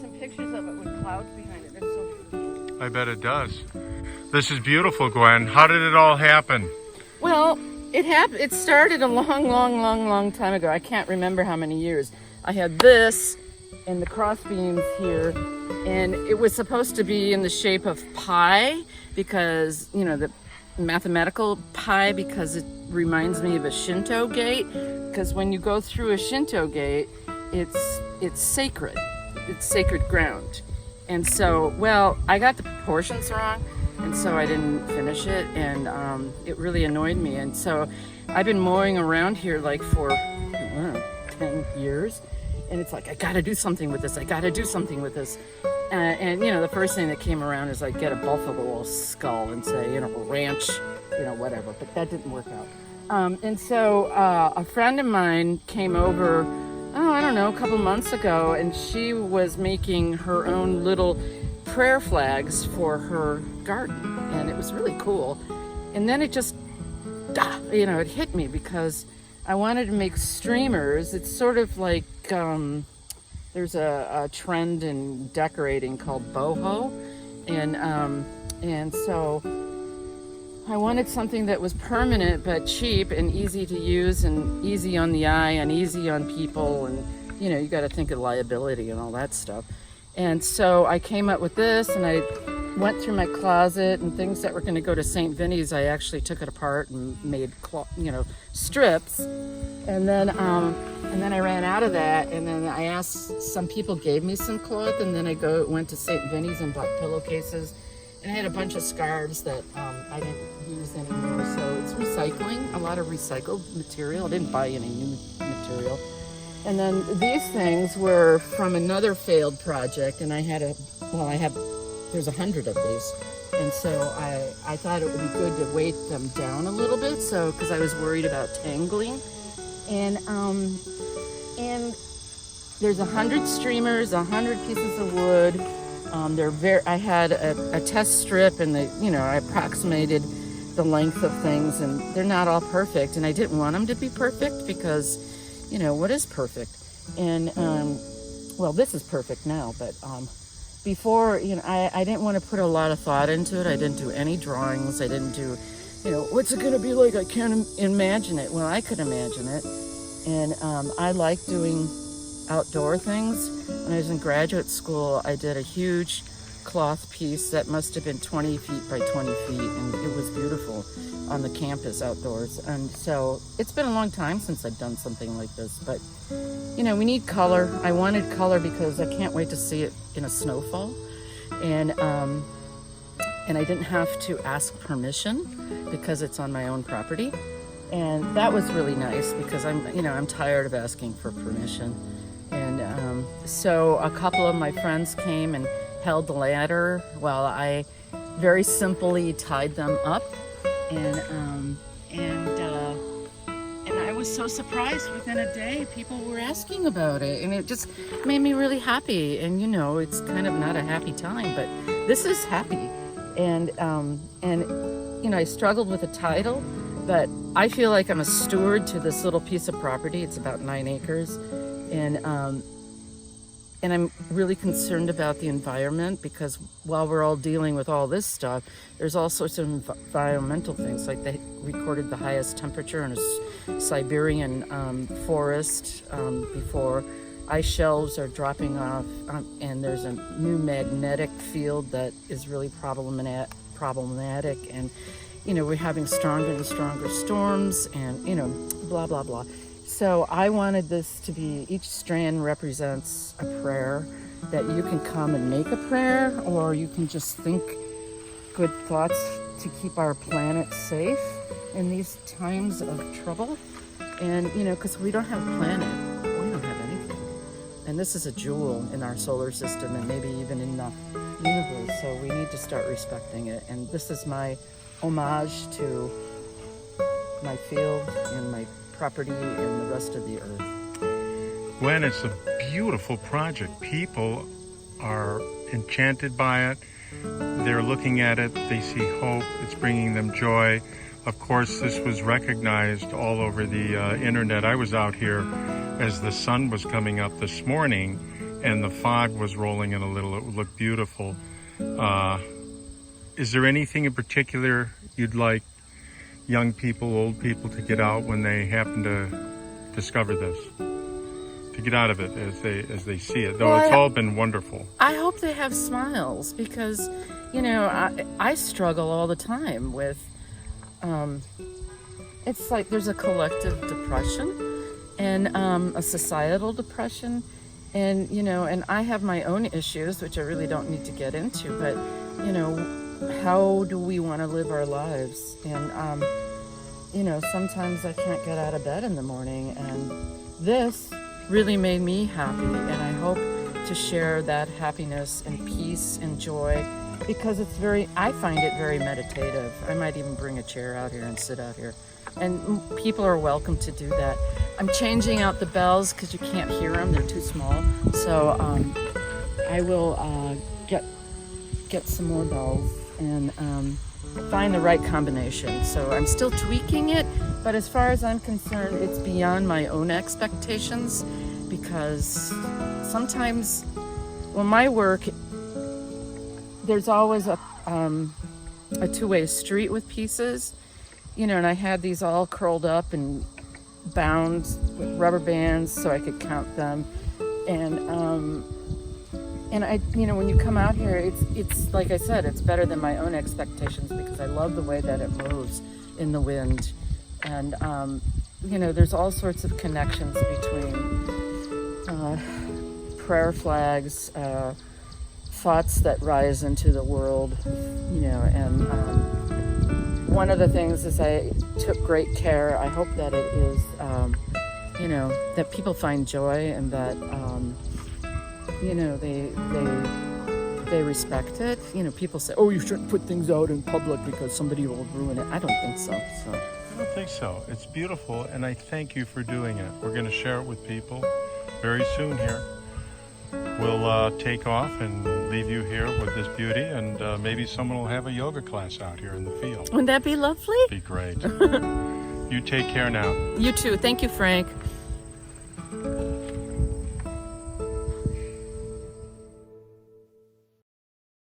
some pictures of it with clouds behind it. It's so pretty. I bet it does. This is beautiful, Gwen. How did it all happen? Well, it started a long time ago. I can't remember how many years. I had this and the cross beams here, and it was supposed to be in the shape of pi because, you know, the mathematical pi, because it reminds me of a Shinto gate, because when you go through a Shinto gate, it's sacred. It's sacred ground. And so, well, I got the proportions wrong, and so I didn't finish it, and it really annoyed me. And so I've been mowing around here like for, I don't know, 10 years, and it's like, I gotta do something with this. I gotta do something with this. And you know, the first thing that came around is like get a buffalo skull and say, you know, ranch, you know, whatever. But that didn't work out. And so a friend of mine came over, oh, I don't know, a couple months ago, and she was making her own little prayer flags for her garden, and it was really cool. And then it just, you know, it hit me because I wanted to make streamers. It's sort of like, there's a trend in decorating called boho, and so I wanted something that was permanent but cheap and easy to use and easy on the eye and easy on people, and you know, you got to think of liability and all that stuff. And so I came up with this, and I went through my closet, and things that were going to go to St. Vinny's, I actually took it apart and made, you know, strips. And then I ran out of that, and then I asked, some people gave me some cloth, and then I went to St. Vinny's and bought pillowcases, and I had a bunch of scarves that I didn't use anymore. So it's recycling, a lot of recycled material. I didn't buy any new material. And then these things were from another failed project, and there's 100 of these. And so I thought it would be good to weight them down a little bit, so because I was worried about tangling. And there's 100 streamers, 100 pieces of wood. I had a test strip, and I approximated the length of things, and they're not all perfect, and I didn't want them to be perfect because, you know, what is perfect? And well, this is perfect now, but before, you know, I didn't want to put a lot of thought into it. I didn't do any drawings. I didn't do, you know, what's it going to be like? I can't imagine it. Well, I could imagine it. And I like doing outdoor things. When I was in graduate school, I did a huge cloth piece that must have been 20 feet by 20 feet, and it was beautiful on the campus outdoors. And so it's been a long time since I've done something like this, but you know, we need color. I wanted color because I can't wait to see it in a snowfall, and I didn't have to ask permission because it's on my own property. And that was really nice because I'm tired of asking for permission. And so a couple of my friends came and held the ladder while I very simply tied them up. And I was so surprised. Within a day, people were asking about it, and it just made me really happy. And you know, it's kind of not a happy time, but this is happy. And you know, I struggled with the title, but I feel like I'm a steward to this little piece of property. It's about 9 acres, and I'm really concerned about the environment, because while we're all dealing with all this stuff, there's all sorts of environmental things. Like they recorded the highest temperature in a Siberian forest before. Ice shelves are dropping off, and there's a new magnetic field that is really problematic. And you know, we're having stronger and stronger storms, and you know, blah blah blah. So I wanted this to be, each strand represents a prayer, that you can come and make a prayer, or you can just think good thoughts to keep our planet safe in these times of trouble. And you know, because we don't have a planet, we don't have anything. And this is a jewel in our solar system, and maybe even in the universe, so we need to start respecting it. And this is my homage to my field and my property and the rest of the earth. Gwen, it's a beautiful project. People are enchanted by it. They're looking at it. They see hope. It's bringing them joy. Of course, this was recognized all over the internet. I was out here as the sun was coming up this morning, and the fog was rolling in a little. It would look beautiful. Is there anything in particular you'd like young people, old people to get out when they happen to discover this? To get out of it as they see it, though it's all been wonderful. I hope they have smiles because, you know, I struggle all the time with, it's like there's a collective depression and a societal depression, and, you know, and I have my own issues, which I really don't need to get into, but, you know, how do we want to live our lives? And, you know, sometimes I can't get out of bed in the morning, and this really made me happy, and I hope to share that happiness and peace and joy because I find it very meditative. I might even bring a chair out here and sit out here, and people are welcome to do that. I'm changing out the bells because you can't hear them, they're too small, so I will get some more bells and find the right combination. So I'm still tweaking it, but as far as I'm concerned, it's beyond my own expectations because sometimes, well, my work, there's always a two-way street with pieces, you know, and I had these all curled up and bound with rubber bands so I could count them, and I, you know, when you come out here, it's like I said, it's better than my own expectations because I love the way that it moves in the wind, and you know, there's all sorts of connections between prayer flags, thoughts that rise into the world, you know, and one of the things is I took great care. I hope that it is, you know, that people find joy and that, you know, they respect it. You know, people say, oh, you shouldn't put things out in public because somebody will ruin it. I don't think so. I don't think so. It's beautiful, and I thank you for doing it. We're going to share it with people very soon here. We'll take off and leave you here with this beauty, and maybe someone will have a yoga class out here in the field. Wouldn't that be lovely? Be great. You take care now. You too. Thank you, Frank.